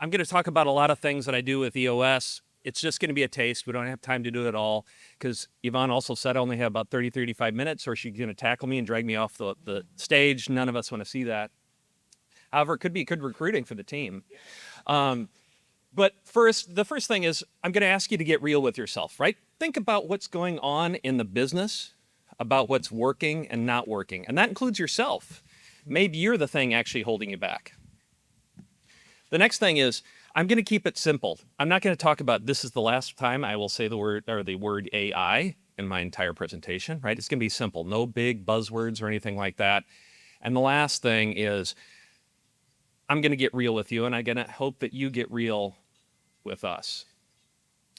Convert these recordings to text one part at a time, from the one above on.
I'm going to talk about a lot of things that I do with EOS. It's just going to be a taste. We don't have time to do it all because Yvonne also said I only have about 30, 35 minutes or she's going to tackle me and drag me off the stage. None of us want to see that. However, it could be good recruiting for the team. But first, the first thing is I'm going to ask you to get real with yourself, right? Think about what's going on in the business, about what's working and not working. And that includes yourself. Maybe you're the thing actually holding you back. The next thing is I'm going to keep it simple. I'm not going to talk about this is the last time I will say the word AI in my entire presentation, right? It's going to be simple. No big buzzwords or anything like that. And the last thing is I'm going to get real with you, and I'm going to hope that you get real with us.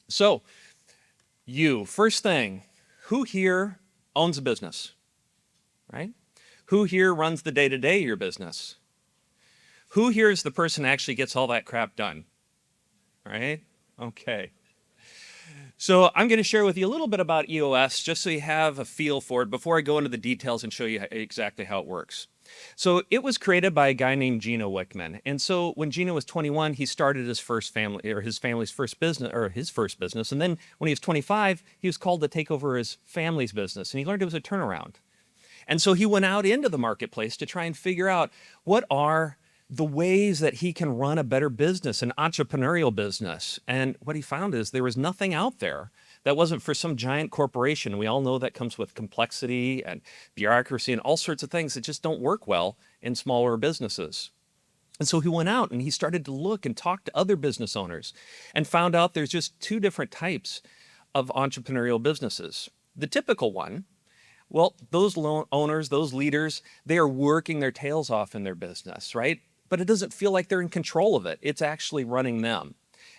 So, first thing, who here owns a business, right? Who here runs the day-to-day of your business? Who here is the person that actually gets all that crap done, right? Okay. So I'm going to share with you a little bit about EOS just so you have a feel for it before I go into the details and show you exactly how it works. So it was created by a guy named Gino Wickman. And so when Gino was 21, he started his family's first business. And then when he was 25, he was called to take over his family's business. And he learned it was a turnaround. And so he went out into the marketplace to try and figure out what are the ways that he can run a better business, an entrepreneurial business. And what he found is there was nothing out there that wasn't for some giant corporation. We all know that comes with complexity and bureaucracy and all sorts of things that just don't work well in smaller businesses. And so he went out and he started to look and talk to other business owners and found out there's just two different types of entrepreneurial businesses. The typical one, well, those owners, those leaders, they are working their tails off in their business, right? But it doesn't feel like they're in control of it. It's actually running them.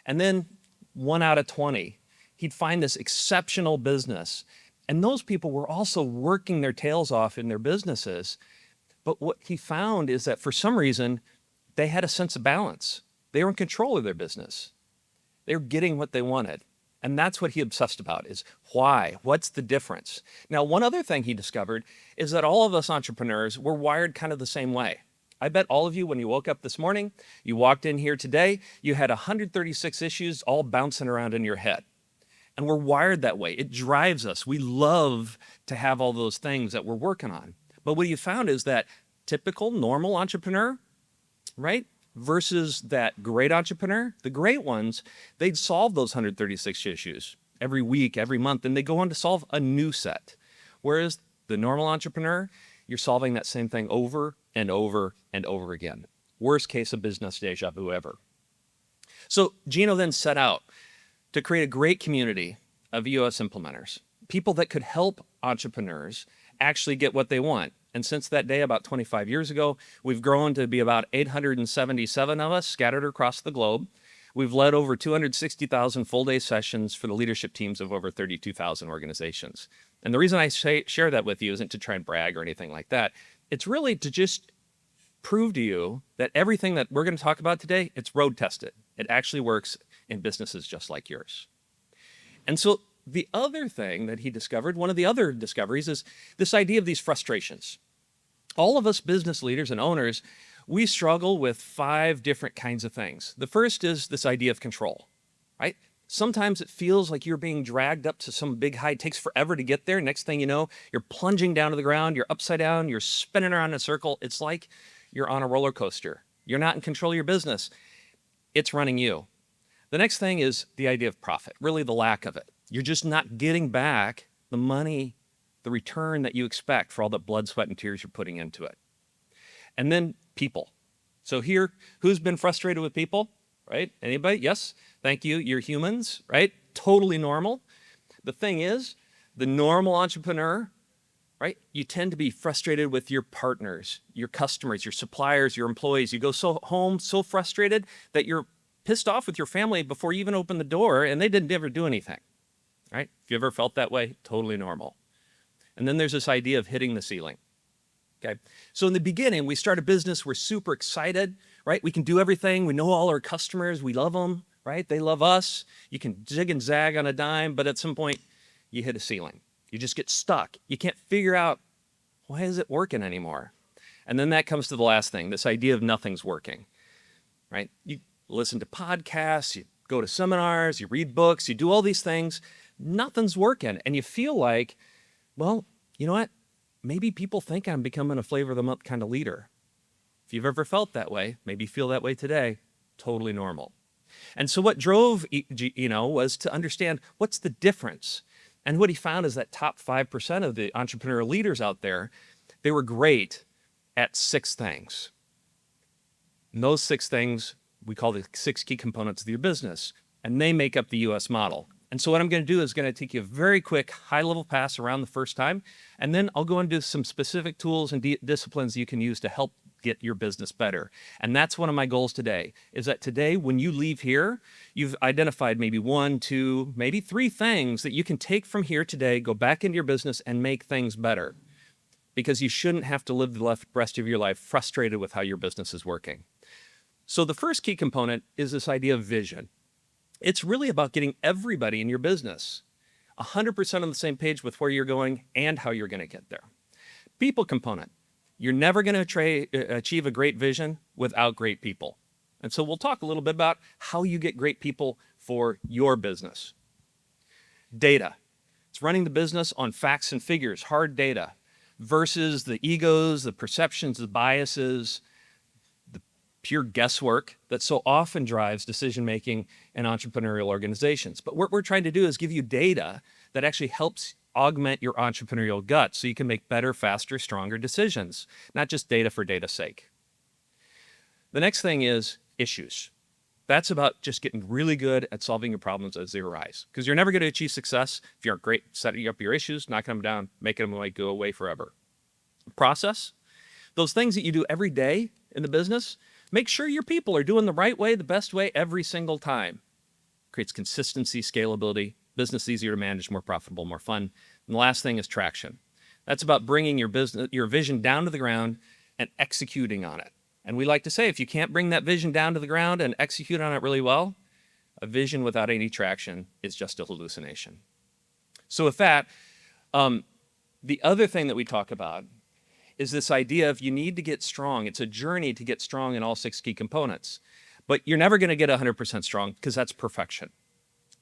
And then 1 out of 20, he'd find this exceptional business. And those people were also working their tails off in their businesses. But what he found is that for some reason, they had a sense of balance. They were in control of their business. They were getting what they wanted. And that's what he obsessed about is why? What's the difference? Now, one other thing he discovered is that all of us entrepreneurs were wired kind of the same way. I bet all of you, when you woke up this morning, you walked in here today, you had 136 issues all bouncing around in your head. And we're wired that way. It drives us. We love to have all those things that we're working on. But what you found is that typical, normal entrepreneur, right, versus that great entrepreneur, the great ones, they'd solve those 136 issues every week, every month, and they go on to solve a new set. Whereas the normal entrepreneur, you're solving that same thing over and over and over again. Worst case of business deja vu ever. So Gino then set out to create a great community of EOS implementers, people that could help entrepreneurs actually get what they want. And since that day, about 25 years ago, we've grown to be about 877 of us scattered across the globe. We've led over 260,000 full-day sessions for the leadership teams of over 32,000 organizations. And the reason I share that with you isn't to try and brag or anything like that. It's really to just prove to you that everything that we're going to talk about today, it's road tested. It actually works in businesses just like yours. And so the other thing that he discovered, one of the other discoveries, is this idea of these frustrations. All of us business leaders and owners, we struggle with 5 different kinds of things. The first is this idea of control, right? Sometimes it feels like you're being dragged up to some big height. It takes forever to get there. Next thing you know, you're plunging down to the ground, you're upside down, you're spinning around in a circle. It's like you're on a roller coaster. You're not in control of your business. It's running you. The next thing is the idea of profit, really the lack of it. You're just not getting back the money, the return that you expect for all the blood, sweat, and tears you're putting into it. And then people. So here, who's been frustrated with people, right? Anybody? Yes? Thank you. You're humans, right? Totally normal. The thing is, the normal entrepreneur, right? You tend to be frustrated with your partners, your customers, your suppliers, your employees. You go home so frustrated that you're pissed off with your family before you even open the door and they didn't ever do anything, right? If you ever felt that way, totally normal. And then there's this idea of hitting the ceiling. Okay. So in the beginning, we start a business, we're super excited, right? We can do everything. We know all our customers. We love them, right? They love us. You can zig and zag on a dime, but at some point you hit a ceiling. You just get stuck. You can't figure out, why is it working anymore? And then that comes to the last thing, this idea of nothing's working, right? listen to podcasts, you go to seminars, you read books, you do all these things. Nothing's working. And you feel like, well, you know what? Maybe people think I'm becoming a flavor of the month kind of leader. If you've ever felt that way, maybe you feel that way today, totally normal. And so what drove, was to understand what's the difference. And what he found is that top 5% of the entrepreneurial leaders out there, they were great at 6 things. And those 6 things we call the 6 key components of your business, and they make up the EOS model. And so what I'm going to do is going to take you a very quick high-level pass around the first time, and then I'll go into some specific tools and disciplines you can use to help get your business better. And that's one of my goals today, is that today when you leave here, you've identified maybe 1, 2, maybe 3 things that you can take from here today, go back into your business and make things better. Because you shouldn't have to live the rest of your life frustrated with how your business is working. So the first key component is this idea of vision. It's really about getting everybody in your business 100% on the same page with where you're going and how you're going to get there. People component. You're never going to achieve a great vision without great people. And so we'll talk a little bit about how you get great people for your business. Data. It's running the business on facts and figures, hard data, versus the egos, the perceptions, the biases, the pure guesswork that so often drives decision-making in entrepreneurial organizations. But what we're trying to do is give you data that actually helps augment your entrepreneurial gut so you can make better, faster, stronger decisions, not just data for data's sake. The next thing is issues. That's about just getting really good at solving your problems as they arise. Because you're never going to achieve success if you aren't great at setting up your issues, knocking them down, making them go away forever. Process. Those things that you do every day in the business, make sure your people are doing the right way, the best way every single time. Creates consistency, scalability, business easier to manage, more profitable, more fun. And the last thing is traction. That's about bringing your vision down to the ground and executing on it. And we like to say, if you can't bring that vision down to the ground and execute on it really well, a vision without any traction is just a hallucination. So with that, the other thing that we talk about is this idea of you need to get strong. It's a journey to get strong in all 6 key components. But you're never going to get 100% strong because that's perfection.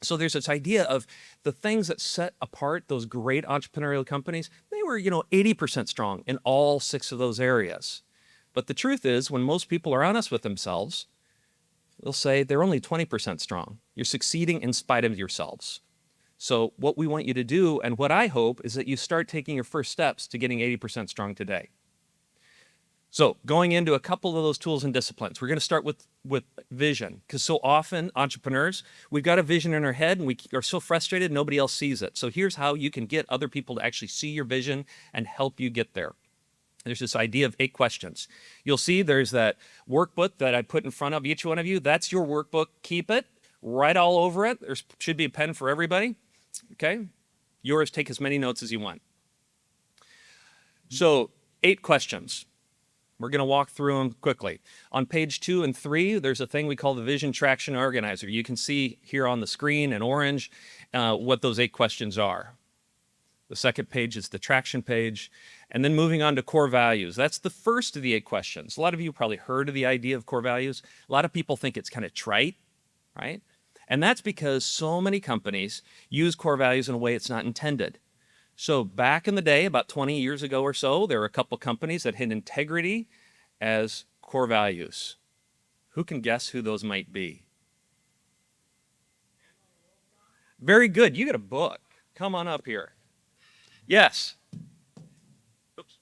So there's this idea of the things that set apart those great entrepreneurial companies. They were, 80% strong in all 6 of those areas. But the truth is, when most people are honest with themselves, they'll say they're only 20% strong. You're succeeding in spite of yourselves. So what we want you to do, and what I hope, is that you start taking your first steps to getting 80% strong today. So going into a couple of those tools and disciplines, we're going to start with vision, because so often entrepreneurs, we've got a vision in our head and we are so frustrated nobody else sees it. So here's how you can get other people to actually see your vision and help you get there. There's this idea of 8 questions. You'll see there's that workbook that I put in front of each one of you. That's your workbook. Keep it. Write all over it. There should be a pen for everybody. Okay? Yours, take as many notes as you want. So 8 questions. We're going to walk through them quickly. On page 2 and 3, there's a thing we call the Vision Traction Organizer. You can see here on the screen in orange what those 8 questions are. The second page is the traction page. And then moving on to core values. That's the first of the 8 questions. A lot of you probably heard of the idea of core values. A lot of people think it's kind of trite, right? And that's because so many companies use core values in a way it's not intended. So back in the day, about 20 years ago or so, there were a couple companies that had integrity as core values. Who can guess who those might be? Very good. You got a book. Come on up here. Yes. Oops.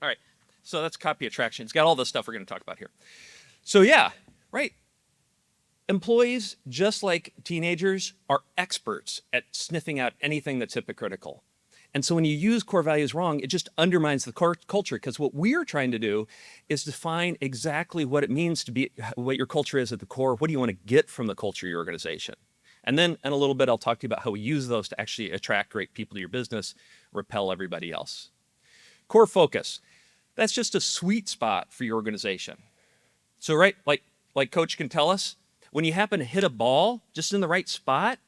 All right. So that's copy attraction. It's got all the stuff we're going to talk about here. So yeah, right. Employees, just like teenagers, are experts at sniffing out anything that's hypocritical. And so when you use core values wrong, it just undermines the culture, because what we're trying to do is define exactly what it means to be, what your culture is at the core. What do you want to get from the culture of your organization? And then in a little bit, I'll talk to you about how we use those to actually attract great people to your business, repel everybody else. Core focus. That's just a sweet spot for your organization. So right, like Coach can tell us, when you happen to hit a ball just in the right spot,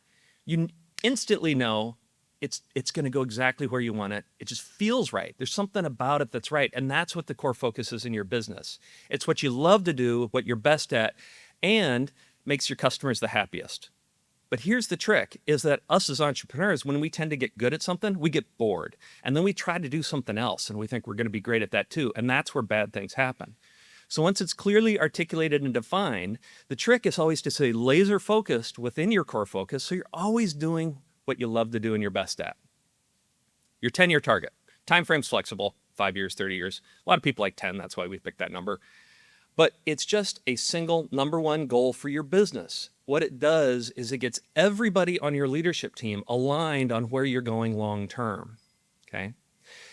you instantly know it's going to go exactly where you want it. It just feels right. There's something about it that's right. And that's what the core focus is in your business. It's what you love to do, what you're best at, and makes your customers the happiest. But here's the trick, is that us as entrepreneurs, when we tend to get good at something, we get bored. And then we try to do something else, and we think we're going to be great at that too. And that's where bad things happen. So once it's clearly articulated and defined, the trick is always to stay laser focused within your core focus, so you're always doing what you love to do and you're best at. Your 10-year target. Time frame's flexible, 5 years, 30 years. A lot of people like 10, that's why we picked that number. But it's just a single number one goal for your business. What it does is it gets everybody on your leadership team aligned on where you're going long term. Okay?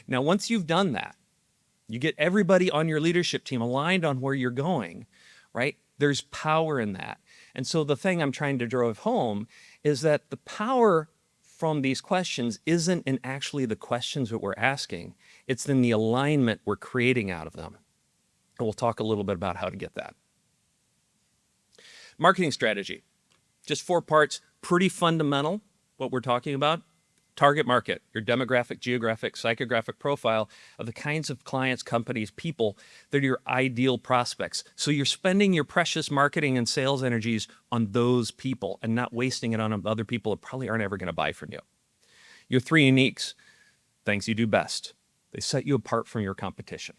Now, once you've done that, you get everybody on your leadership team aligned on where you're going, right? There's power in that. And so the thing I'm trying to drive home is that the power from these questions isn't in actually the questions that we're asking. It's in the alignment we're creating out of them. And we'll talk a little bit about how to get that. Marketing strategy. Just 4 parts, pretty fundamental, what we're talking about. Target market, your demographic, geographic, psychographic profile of the kinds of clients, companies, people that are your ideal prospects. So you're spending your precious marketing and sales energies on those people and not wasting it on other people that probably aren't ever going to buy from you. Your 3 uniques, things you do best. They set you apart from your competition.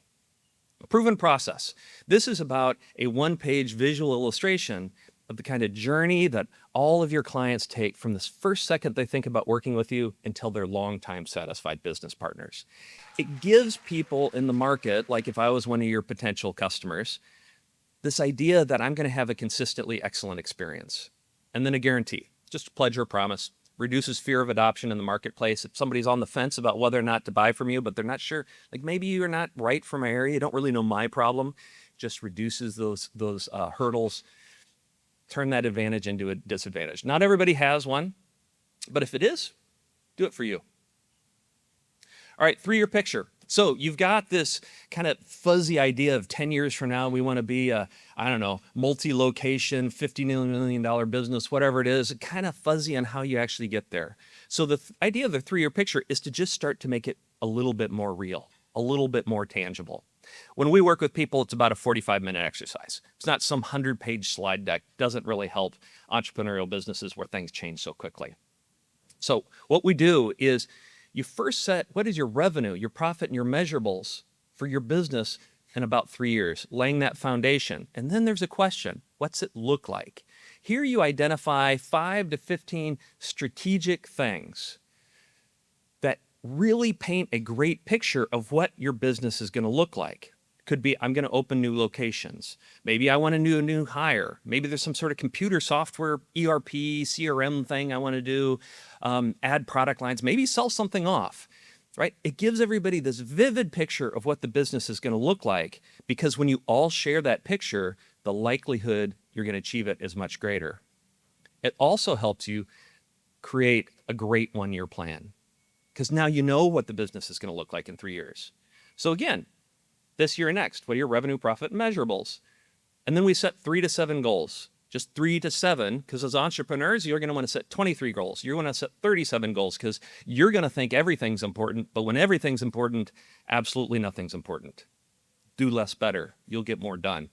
A proven process. This is about a 1-page visual illustration of the kind of journey that all of your clients take from this first second they think about working with you until they're long-time satisfied business partners. It gives people in the market, like if I was one of your potential customers, this idea that I'm going to have a consistently excellent experience. And then a guarantee, just a pledge or a promise, reduces fear of adoption in the marketplace. If somebody's on the fence about whether or not to buy from you, but they're not sure, like maybe you're not right for my area, you don't really know my problem, just reduces those hurdles. Turn that advantage into a disadvantage. Not everybody has one, but if it is, do it for you. All right, 3-year picture. So you've got this kind of fuzzy idea of 10 years from now, we want to be a, I don't know, multi-location, $50 million business, whatever it is, kind of fuzzy on how you actually get there. So the idea of the 3-year picture is to just start to make it a little bit more real, a little bit more tangible. When we work with people, it's about a 45-minute exercise. It's not some 100-page slide deck. It doesn't really help entrepreneurial businesses where things change so quickly. So what we do is you first set what is your revenue, your profit, and your measurables for your business in about 3 years, laying that foundation. And then there's a question, what's it look like? Here you identify 5 to 15 strategic things that really paint a great picture of what your business is going to look like. Could be, I'm going to open new locations. Maybe I want to do a new hire. Maybe there's some sort of computer software, ERP, CRM thing I want to do, add product lines, maybe sell something off, right? It gives everybody this vivid picture of what the business is going to look like, because when you all share that picture, the likelihood you're going to achieve it is much greater. It also helps you create a great 1-year plan, because now you know what the business is going to look like in 3 years. So again, this year and next, what are your revenue, profit, and measurables? And then we set 3 to 7 goals, just 3 to 7, because as entrepreneurs, you're going to want to set 23 goals. You're going to set 37 goals, because you're going to think everything's important, but when everything's important, absolutely nothing's important. Do less better. You'll get more done.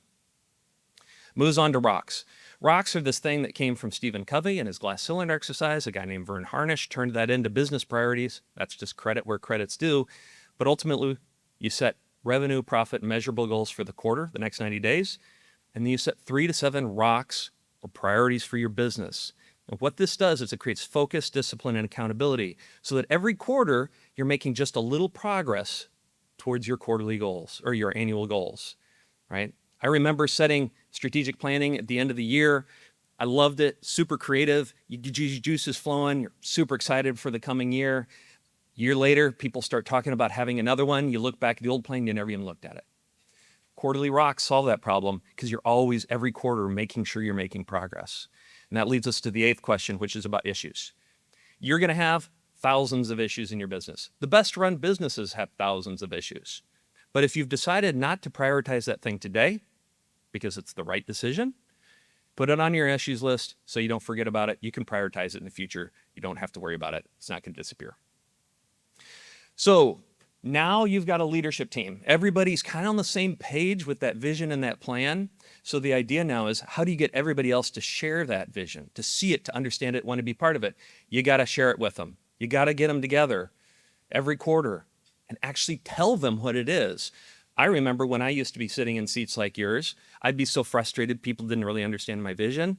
Moves on to rocks. Rocks are this thing that came from Stephen Covey and his glass cylinder exercise. A guy named Vern Harnish turned that into business priorities. That's just credit where credit's due. But ultimately, you set revenue, profit, and measurable goals for the quarter, the next 90 days. And then you set 3 to 7 rocks or priorities for your business. And what this does is it creates focus, discipline, and accountability, so that every quarter you're making just a little progress towards your quarterly goals or your annual goals, right? I remember setting strategic planning at the end of the year. I loved it, super creative. Your juice is flowing. You're super excited for the coming year. Year later, people start talking about having another one. You look back at the old plan, you never even looked at it. Quarterly rocks solve that problem, because you're always, every quarter, making sure you're making progress. And that leads us to the 8th question, which is about issues. You're going to have thousands of issues in your business. The best run businesses have thousands of issues. But if you've decided not to prioritize that thing today, because it's the right decision, put it on your issues list so you don't forget about it. You can prioritize it in the future. You don't have to worry about it. It's not going to disappear. So now you've got a leadership team. Everybody's kind of on the same page with that vision and that plan. So the idea now is, how do you get everybody else to share that vision, to see it, to understand it, want to be part of it? You got to share it with them. You got to get them together every quarter and actually tell them what it is. I remember when I used to be sitting in seats like yours, I'd be so frustrated people didn't really understand my vision.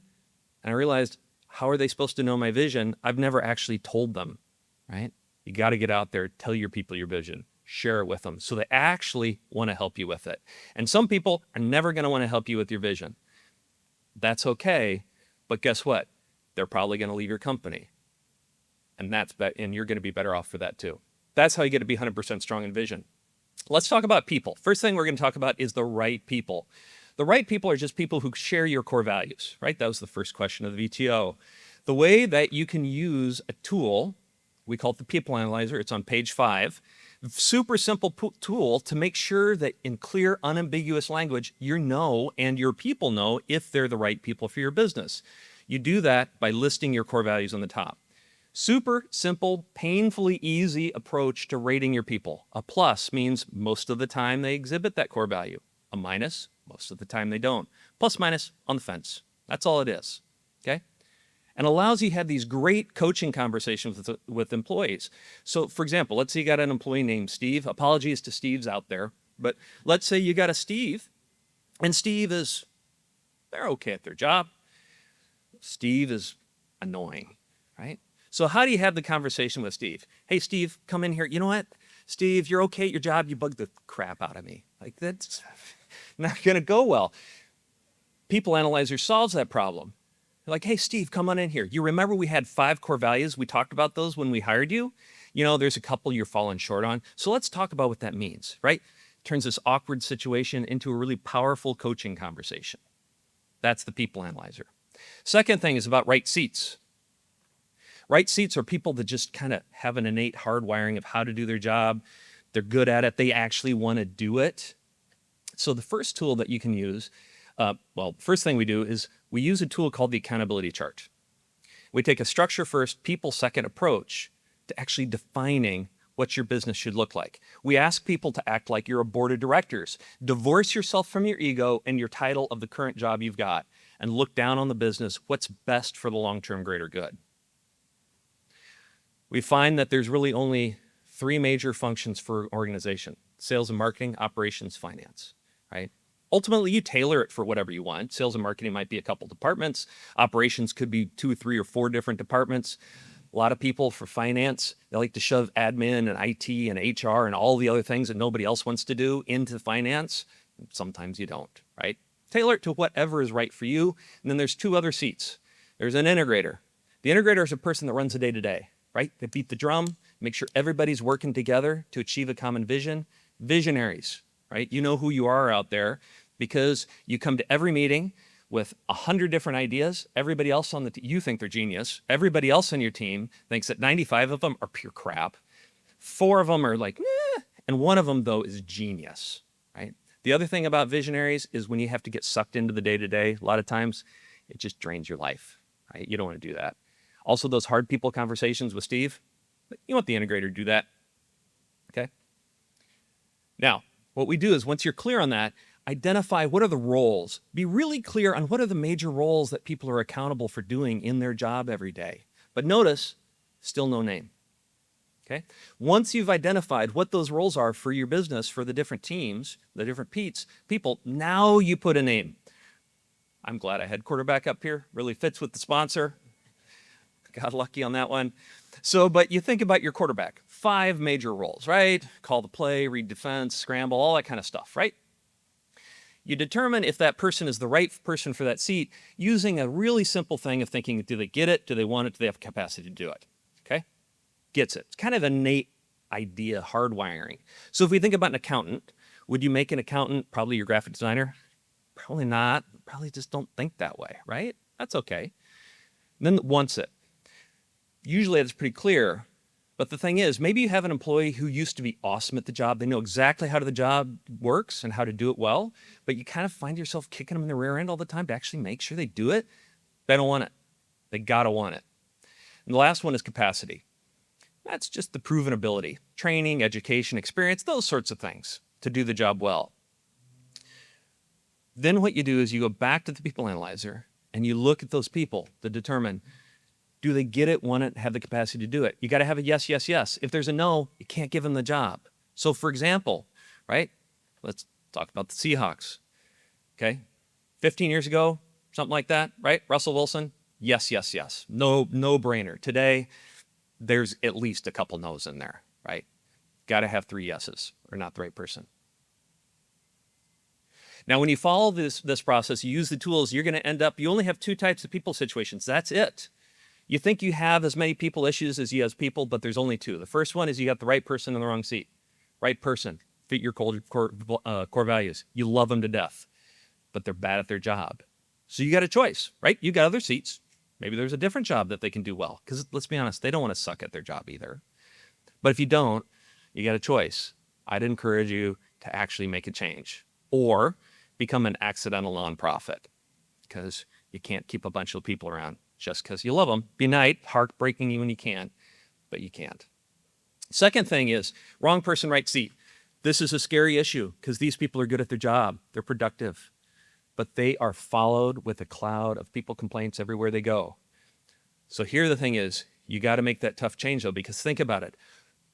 And I realized, how are they supposed to know my vision? I've never actually told them, right? You got to get out there, tell your people your vision, share it with them so they actually want to help you with it. And some people are never going to want to help you with your vision. That's okay, but guess what? They're probably going to leave your company. And you're going to be better off for that too. That's how you get to be 100% strong in vision. Let's talk about people. First thing we're going to talk about is the right people. The right people are just people who share your core values, right? That was the first question of the VTO. The way that you can use a tool, we call it the People Analyzer. It's on page 5. Super simple tool to make sure that in clear, unambiguous language, you know and your people know if they're the right people for your business. You do that by listing your core values on the top. Super simple, painfully easy approach to rating your people. A plus means most of the time they exhibit that core value. A minus, most of the time they don't. Plus minus, on the fence. That's all it is, okay? And allows you to have these great coaching conversations with employees. So for example, let's say you got an employee named Steve. Apologies to Steves out there, but let's say you got a Steve, and they're okay at their job. Steve is annoying, right? So how do you have the conversation with Steve? Hey, Steve, come in here. You know what? Steve, you're okay at your job. You bug the crap out of me. Like, that's not going to go well. People Analyzer solves that problem. They're like, hey, Steve, come on in here. You remember we had 5 core values? We talked about those when we hired you. You know, there's a couple you're falling short on. So let's talk about what that means, right? Turns this awkward situation into a really powerful coaching conversation. That's the People Analyzer. Second thing is about right seats. Right seats are people that just kind of have an innate hardwiring of how to do their job. They're good at it. They actually want to do it. So the first tool that you can use, first thing we do is we use a tool called the accountability chart. We take a structure first, people second approach to actually defining what your business should look like. We ask people to act like you're a board of directors. Divorce yourself from your ego and your title of the current job you've got and look down on the business, what's best for the long-term greater good. We find that there's really only 3 major functions for organization: sales and marketing, operations, finance, right? Ultimately, you tailor it for whatever you want. Sales and marketing might be a couple departments. Operations could be 2 or 3 or 4 different departments. A lot of people for finance, they like to shove admin and IT and HR and all the other things that nobody else wants to do into finance. Sometimes you don't, right? Tailor it to whatever is right for you. And then there's 2 other seats. There's an integrator. The integrator is a person that runs the day-to-day. Right? They beat the drum, make sure everybody's working together to achieve a common vision. Visionaries, right? You know who you are out there because you come to every meeting with 100 different ideas. Everybody else on you think they're genius. Everybody else on your team thinks that 95 of them are pure crap. 4 of them are like, and 1 of them, though, is genius, right? The other thing about visionaries is when you have to get sucked into the day-to-day, a lot of times it just drains your life, right? You don't want to do that. Also, those hard people conversations with Steve, you want the integrator to do that, okay? Now, what we do is once you're clear on that, identify what are the roles. Be really clear on what are the major roles that people are accountable for doing in their job every day. But notice, still no name, okay? Once you've identified what those roles are for your business, for the different teams, the different people, now you put a name. I'm glad I had quarterback up here, really fits with the sponsor. Got lucky on that one. So, but you think about your quarterback, 5 major roles, right? Call the play, read defense, scramble, all that kind of stuff, right? You determine if that person is the right person for that seat using a really simple thing of thinking, do they get it? Do they want it? Do they have capacity to do it? Okay? Gets it. It's kind of an innate idea, hardwiring. So if we think about an accountant, would you make an accountant probably your graphic designer? Probably not. Probably just don't think that way, right? That's okay. And then wants it. Usually that's pretty clear, but the thing is, maybe you have an employee who used to be awesome at the job. They know exactly how the job works and how to do it well, but you kind of find yourself kicking them in the rear end all the time to actually make sure they do it. They don't want it. They gotta want it. And the last one is capacity. That's just the proven ability. training, education, experience, those sorts of things to do the job well. Then what you do is you go back to the people analyzer and you look at those people to determine, do they get it, want it, have the capacity to do it? You got to have a yes, yes, yes. If there's a no, you can't give them the job. So for example, right, let's talk about the Seahawks, okay? 15 years ago, something like that, right? Russell Wilson, yes, yes, yes. No brainer. Today, there's at least a couple no's in there, right? Got to have 3 yeses or not the right person. Now, when you follow this process, you use the tools, you're going to end up, you only have 2 types of people situations. That's it. You think you have as many people issues as you have people, but there's only 2. The first one is you got the right person in the wrong seat. Right person, fit your core values. You love them to death, but they're bad at their job. So you got a choice, right? You got other seats. Maybe there's a different job that they can do well. Because let's be honest, they don't want to suck at their job either. But if you don't, you got a choice. I'd encourage you to actually make a change or become an accidental nonprofit, because you can't keep a bunch of people around just because you love them. Be nice, heartbreaking you when you can, but you can't. Second thing is wrong person, right seat. This is a scary issue because these people are good at their job. They're productive, but they are followed with a cloud of people complaints everywhere they go. So here the thing is, you got to make that tough change though, because think about it.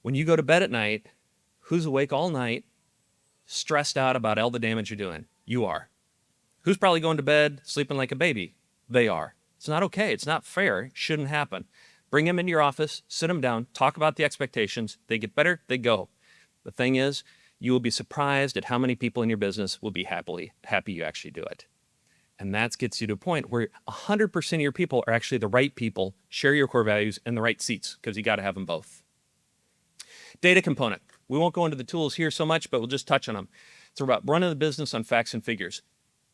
When you go to bed at night, who's awake all night, stressed out about all the damage you're doing? You are. Who's probably going to bed sleeping like a baby? They are. It's not okay. It's not fair. It shouldn't happen. Bring them into your office, sit them down, talk about the expectations. They get better, they go. The thing is, you will be surprised at how many people in your business will be happy you actually do it. And that gets you to a point where 100% of your people are actually the right people, share your core values, and the right seats, because you got to have them both. Data component. We won't go into the tools here so much, but we'll just touch on them. It's about running the business on facts and figures.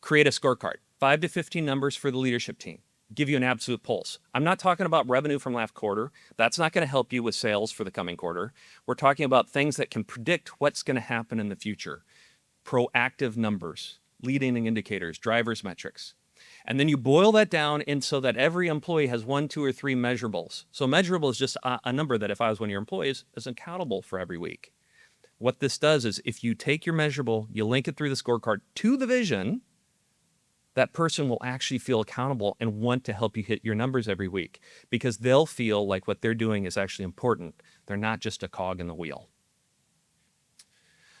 Create a scorecard, 5 to 15 numbers for the leadership team. Give you an absolute pulse. I'm not talking about revenue from last quarter. That's not going to help you with sales for the coming quarter. We're talking about things that can predict what's going to happen in the future. Proactive numbers, leading indicators, drivers metrics. And then you boil that down in so that every employee has 1, 2, or 3 measurables. So measurable is just a number that if I was one of your employees is accountable for every week. What this does is if you take your measurable, you link it through the scorecard to the vision, that person will actually feel accountable and want to help you hit your numbers every week because they'll feel like what they're doing is actually important. They're not just a cog in the wheel.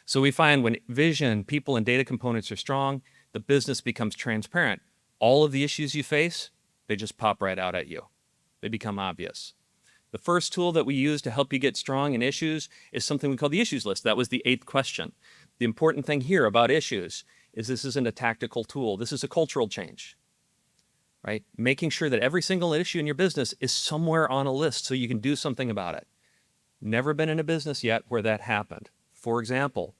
So we find when vision, people, and data components are strong, the business becomes transparent. All of the issues you face, they just pop right out at you. They become obvious. The first tool that we use to help you get strong in issues is something we call the issues list. That was the 8th question. The important thing here about issues is this isn't a tactical tool. This is a cultural change, right? Making sure that every single issue in your business is somewhere on a list so you can do something about it. Never been in a business yet where that happened. For example,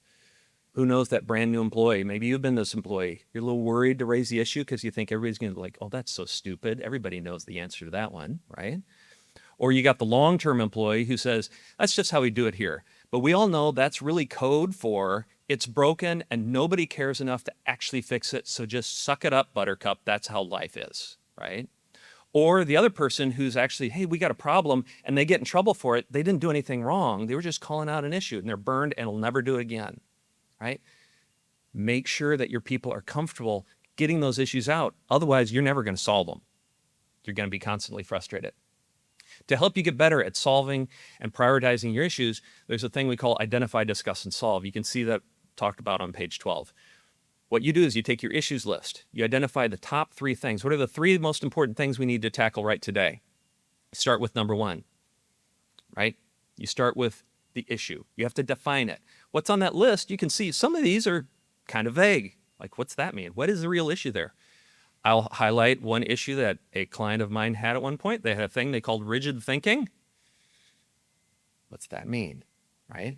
who knows that brand new employee? Maybe you've been this employee. You're a little worried to raise the issue because you think everybody's going to be like, oh, that's so stupid. Everybody knows the answer to that one, right? Or you got the long-term employee who says, that's just how we do it here. But we all know that's really code for it's broken and nobody cares enough to actually fix it. So just suck it up, buttercup. That's how life is, right? Or the other person who's actually, hey, we got a problem, and they get in trouble for it. They didn't do anything wrong. They were just calling out an issue and they're burned and will never do it again, right? Make sure that your people are comfortable getting those issues out. Otherwise, you're never going to solve them. You're going to be constantly frustrated. To help you get better at solving and prioritizing your issues, there's a thing we call identify, discuss, and solve. You can see that talked about on page 12. What you do is you take your issues list. You identify the top 3 things. What are the 3 most important things we need to tackle right today? Start with number 1, right? You start with the issue. You have to define it. What's on that list, you can see some of these are kind of vague. Like, what's that mean? What is the real issue there? I'll highlight one issue that a client of mine had at one point. They had a thing they called rigid thinking. What's that mean, right?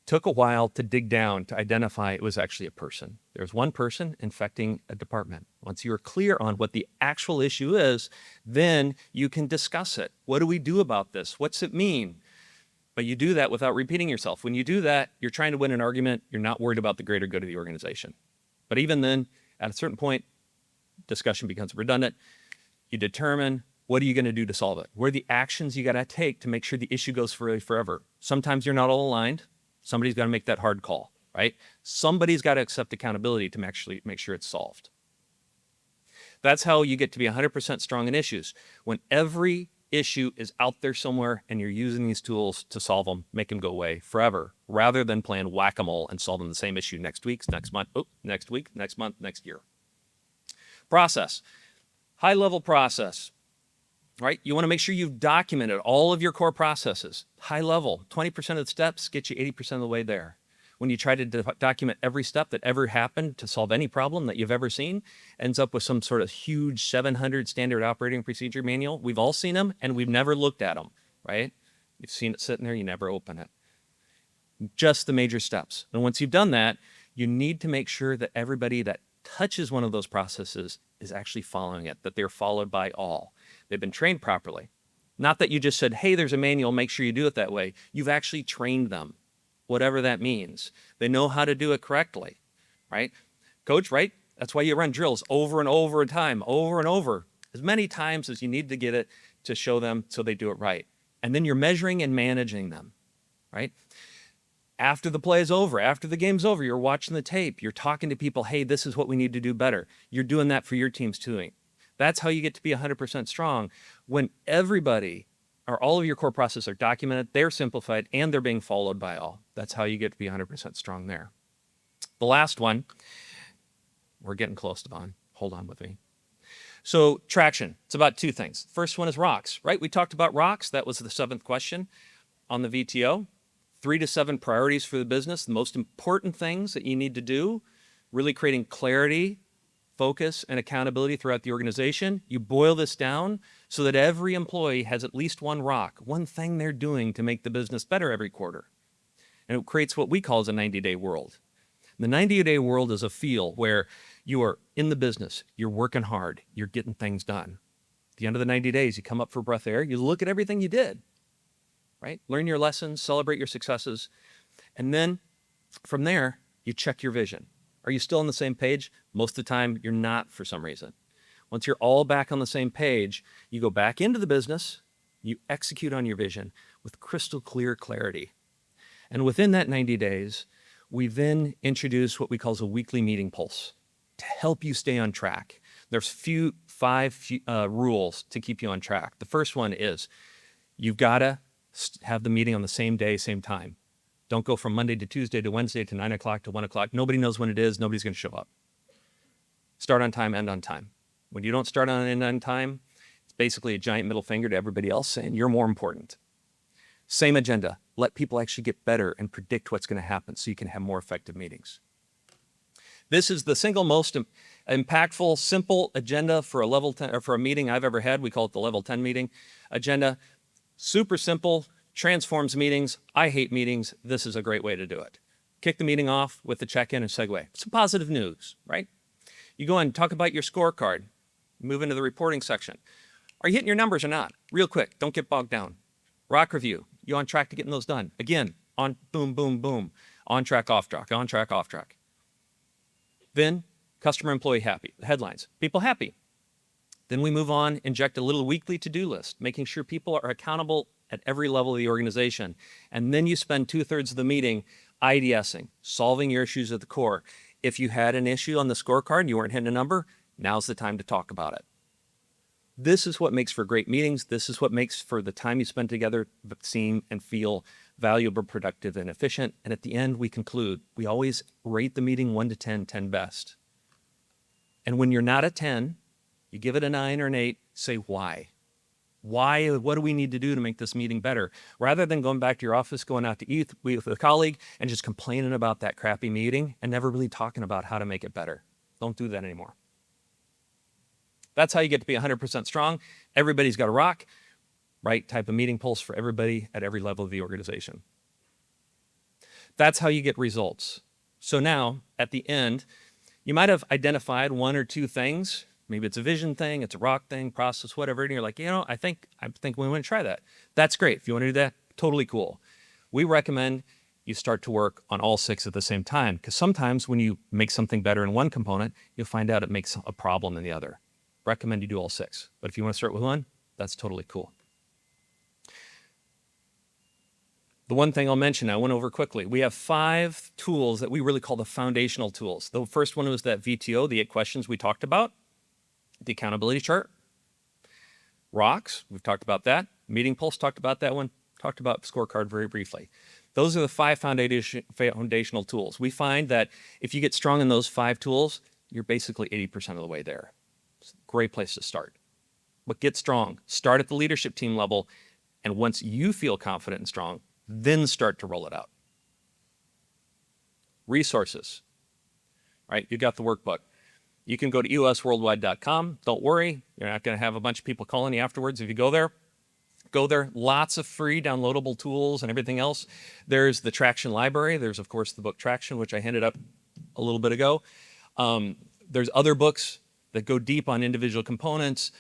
Took a while to dig down to identify it was actually a person. There's one person infecting a department. Once you are clear on what the actual issue is, then you can discuss it. What do we do about this? What's it mean? But you do that without repeating yourself. When you do that, you're trying to win an argument. You're not worried about the greater good of the organization. But even then, at a certain point, discussion becomes redundant. You determine What are you going to do to solve it? What are the actions you got to take to make sure the issue goes forever? Sometimes you're not all aligned. Somebody's got to make that hard call, right? Somebody's got to accept accountability to actually make sure it's solved. That's how you get to be 100% strong in issues. When every issue is out there somewhere and you're using these tools to solve them, make them go away forever, rather than playing whack-a-mole and solving the same issue next week, next month, next week, next month, next year. Process. High-level process, right? You want to make sure you've documented all of your core processes. High level, 20% of the steps get you 80% of the way there. When you try to document every step that ever happened to solve any problem that you've ever seen, ends up with some sort of huge 700 standard operating procedure manual. We've all seen them and we've never looked at them, right? You've seen it sitting there, you never open it. Just the major steps. And once you've done that, you need to make sure that everybody that touches one of those processes is actually following it, that they're followed by all. They've been trained properly. Not that you just said, hey, there's a manual, make sure you do it that way. You've actually trained them, whatever that means. They know how to do it correctly, right? Coach, right? That's why you run drills over and over over and over, as many times as you need to get it to show them so they do it right. And then you're measuring and managing them, right? After the play is over, after the game's over, you're watching the tape, you're talking to people, hey, this is what we need to do better. You're doing that for your teams too. That's how you get to be 100% strong. When everybody or all of your core processes are documented, they're simplified, and they're being followed by all. That's how you get to be 100% strong there. The last one, we're getting close to Vaughn. Hold on with me. So traction, it's about two things. First one is rocks, right? We talked about rocks. That was the 7th question on the VTO. 3 to 7 priorities for the business, the most important things that you need to do, really creating clarity, focus, and accountability throughout the organization. You boil this down so that every employee has at least one rock, one thing they're doing to make the business better every quarter. And it creates what we call as a 90-day world. The 90-day world is a feel where you are in the business, you're working hard, you're getting things done. At the end of the 90 days, you come up for a breath of air, you look at everything you did, right? Learn your lessons, celebrate your successes. And then from there, you check your vision. Are you still on the same page? Most of the time, you're not for some reason. Once you're all back on the same page, you go back into the business, you execute on your vision with crystal clear clarity. And within that 90 days, we then introduce what we call a weekly meeting pulse to help you stay on track. There's 5 rules to keep you on track. The first one is you've got to have the meeting on the same day, same time. Don't go from Monday to Tuesday to Wednesday to 9 o'clock to 1 o'clock. Nobody knows when it is. Nobody's going to show up. Start on time, end on time. When you don't start on end on time, it's basically a giant middle finger to everybody else saying you're more important. Same agenda. Let people actually get better and predict what's going to happen so you can have more effective meetings. This is the single most impactful, simple agenda for a level 10 or for a meeting I've ever had. We call it the level 10 meeting agenda. Super simple, transforms meetings. I hate meetings. This is a great way to do it. Kick the meeting off with the check-in and segue. Some positive news, right? You go and talk about your scorecard. Move into the reporting section. Are you hitting your numbers or not? Real quick, don't get bogged down. Rock review. You on track to getting those done? Again, on boom, boom, boom. On track, off track, on track, off track. Then customer employee happy. The headlines. People happy. Then we move on, inject a little weekly to-do list, making sure people are accountable at every level of the organization. And then you spend 2/3 of the meeting IDSing, solving your issues at the core. If you had an issue on the scorecard and you weren't hitting a number, now's the time to talk about it. This is what makes for great meetings. This is what makes for the time you spend together seem and feel valuable, productive, and efficient. And at the end, we conclude. We always rate the meeting 1 to 10, 10 best. And when you're not a 10, you give it a 9 or an 8, say why. Why, what do we need to do to make this meeting better? Rather than going back to your office, going out to eat with a colleague and just complaining about that crappy meeting and never really talking about how to make it better. Don't do that anymore. That's how you get to be 100% strong. Everybody's got a rock, right type of meeting pulse for everybody at every level of the organization. That's how you get results. So now, at the end, you might have identified 1 or 2 things. Maybe it's a vision thing, it's a rock thing, process, whatever, and you're like, I think we want to try that. That's great. If you want to do that, totally cool. We recommend you start to work on all 6 at the same time, because sometimes when you make something better in one component, you'll find out it makes a problem in the other. Recommend you do all 6. But if you want to start with 1, That's totally cool. The one thing I'll mention, I went over quickly. We have 5 tools that we really call the foundational tools. The first one was that VTO, the 8 questions we talked about, the accountability chart. Rocks, we've talked about that. Meeting Pulse, talked about that one. Talked about scorecard very briefly. Those are the 5 foundational tools. We find that if you get strong in those 5 tools, you're basically 80% of the way there. It's a great place to start. But get strong. Start at the leadership team level, and once you feel confident and strong, then start to roll it out. Resources, right? You got the workbook. You can go to eosworldwide.com. Don't worry, you're not going to have a bunch of people calling you afterwards if you go there. Go there. Lots of free downloadable tools and everything else. There's the Traction library. There's, of course, the book Traction, which I handed up a little bit ago. There's other books that go deep on individual components.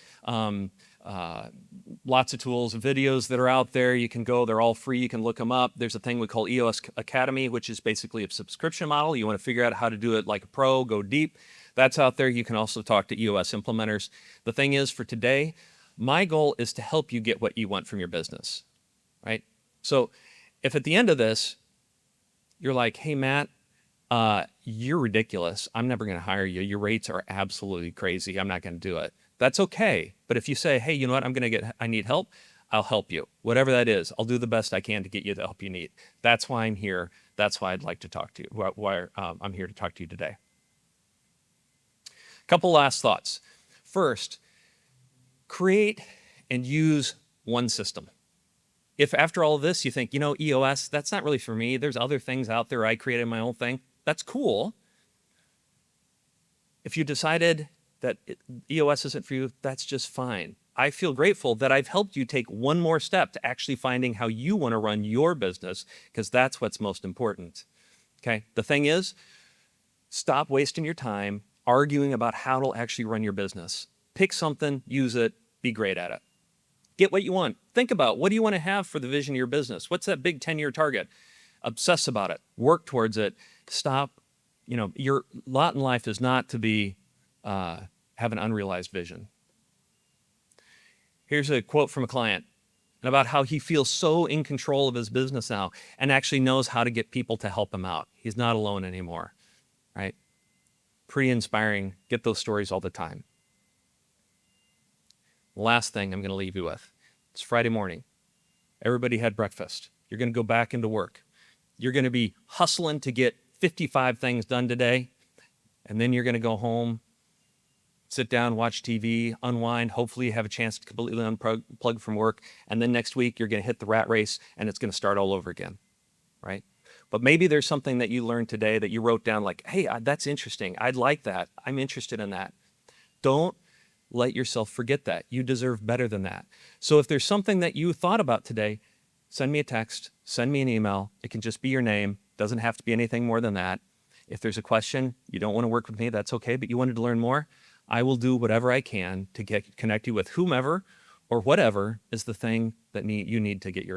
Lots of tools and videos that are out there. You can go. They're all free. You can look them up. There's a thing we call EOS Academy, which is basically a subscription model. You want to figure out how to do it like a pro, go deep. That's out there. You can also talk to EOS implementers. The thing is, for today, my goal is to help you get what you want from your business, right? So if at the end of this, you're like, hey, Matt, you're ridiculous. I'm never going to hire you. Your rates are absolutely crazy. I'm not going to do it. That's okay. But if you say, hey, you know what, I need help, I'll help you. Whatever that is, I'll do the best I can to get you the help you need. That's why I'm here. That's why I'd like to talk to you, why I'm here to talk to you today. Couple last thoughts. First, create and use one system. If after all of this you think, EOS, that's not really for me. There's other things out there. I created my own thing. That's cool. If you decided that EOS isn't for you, that's just fine. I feel grateful that I've helped you take one more step to actually finding how you want to run your business, because that's what's most important. Okay? The thing is, stop wasting your time arguing about how to actually run your business. Pick something, use it, be great at it. Get what you want. Think about, what do you want to have for the vision of your business? What's that big 10-year target? Obsess about it. Work towards it. Stop. Your lot in life is not to be have an unrealized vision. Here's a quote from a client about how he feels so in control of his business now and actually knows how to get people to help him out. He's not alone anymore, right? Pretty inspiring. Get those stories all the time. Last thing I'm going to leave you with. It's Friday morning. Everybody had breakfast. You're going to go back into work. You're going to be hustling to get 55 things done today, and then you're going to go home, sit down, watch TV, unwind. Hopefully you have a chance to completely unplug from work. And then next week, you're going to hit the rat race, and it's going to start all over again, right? But maybe there's something that you learned today that you wrote down like, hey, that's interesting. I'd like that. I'm interested in that. Don't let yourself forget that. You deserve better than that. So if there's something that you thought about today, send me a text, send me an email. It can just be your name. Doesn't have to be anything more than that. If there's a question, you don't want to work with me, that's okay, but you wanted to learn more, I will do whatever I can to connect you with whomever or whatever is the thing that you need to get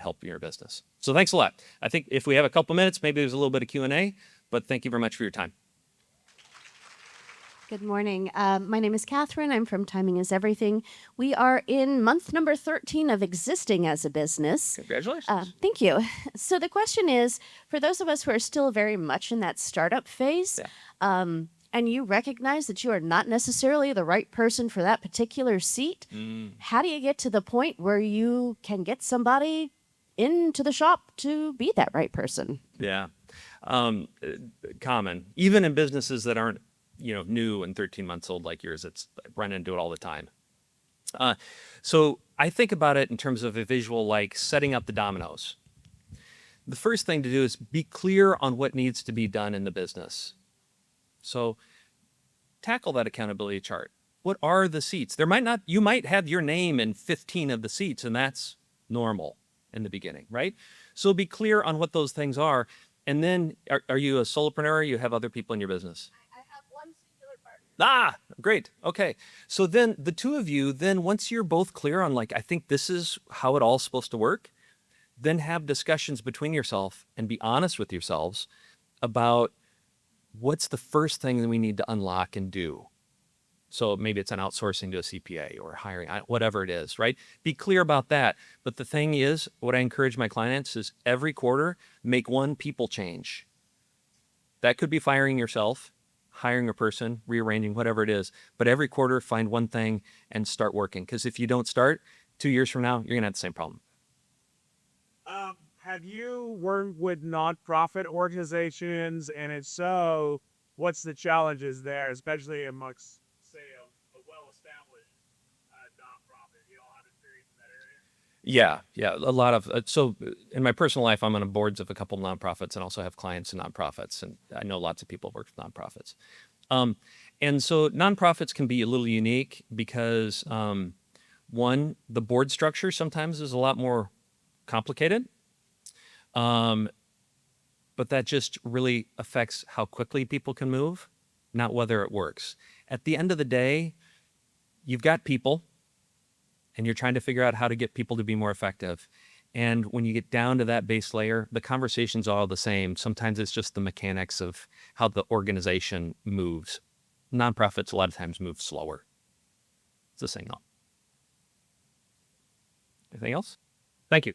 help in your business. So thanks a lot. I think if we have a couple minutes, maybe there's a little bit of Q&A, but thank you very much for your time. Good morning. My name is Catherine. I'm from Timing is Everything. We are in month number 13 of existing as a business. Congratulations. Thank you. So the question is, for those of us who are still very much in that startup phase, and you recognize that you are not necessarily the right person for that particular seat, how do you get to the point where you can get somebody into the shop to be that right person? Yeah. Common. Even in businesses that aren't new and 13 months old like yours, I run into it all the time. So I think about it in terms of a visual like setting up the dominoes. The first thing to do is be clear on what needs to be done in the business. So tackle that accountability chart. What are the seats? You might have your name in 15 of the seats, and that's normal in the beginning, right? So be clear on what those things are. And then are you a solopreneur? You have other people in your business? Great. Okay. So then the two of you, once you're both clear on I think this is how it all's supposed to work, then have discussions between yourself and be honest with yourselves about what's the first thing that we need to unlock and do. So maybe it's an outsourcing to a CPA or hiring, whatever it is, right? Be clear about that. But the thing is, what I encourage my clients is every quarter, make one people change. That could be firing yourself, hiring a person, rearranging, whatever it is. But every quarter, find one thing and start working. Because if you don't start, 2 years from now, you're going to have the same problem. Have you worked with nonprofit organizations, and if so, what's the challenges there, especially amongst, say, a well-established nonprofit? You all have experience in that area? Yeah, a lot of so in my personal life, I'm on boards of a couple nonprofits and also have clients in nonprofits, and I know lots of people work with nonprofits. Um, and so nonprofits can be a little unique because one, the board structure sometimes is a lot more complicated, but that just really affects how quickly people can move, not whether it works. At the end of the day, you've got people and you're trying to figure out how to get people to be more effective. And when you get down to that base layer, the conversation's all the same. Sometimes it's just the mechanics of how the organization moves. Nonprofits a lot of times move slower. It's the same. Anything else? Thank you.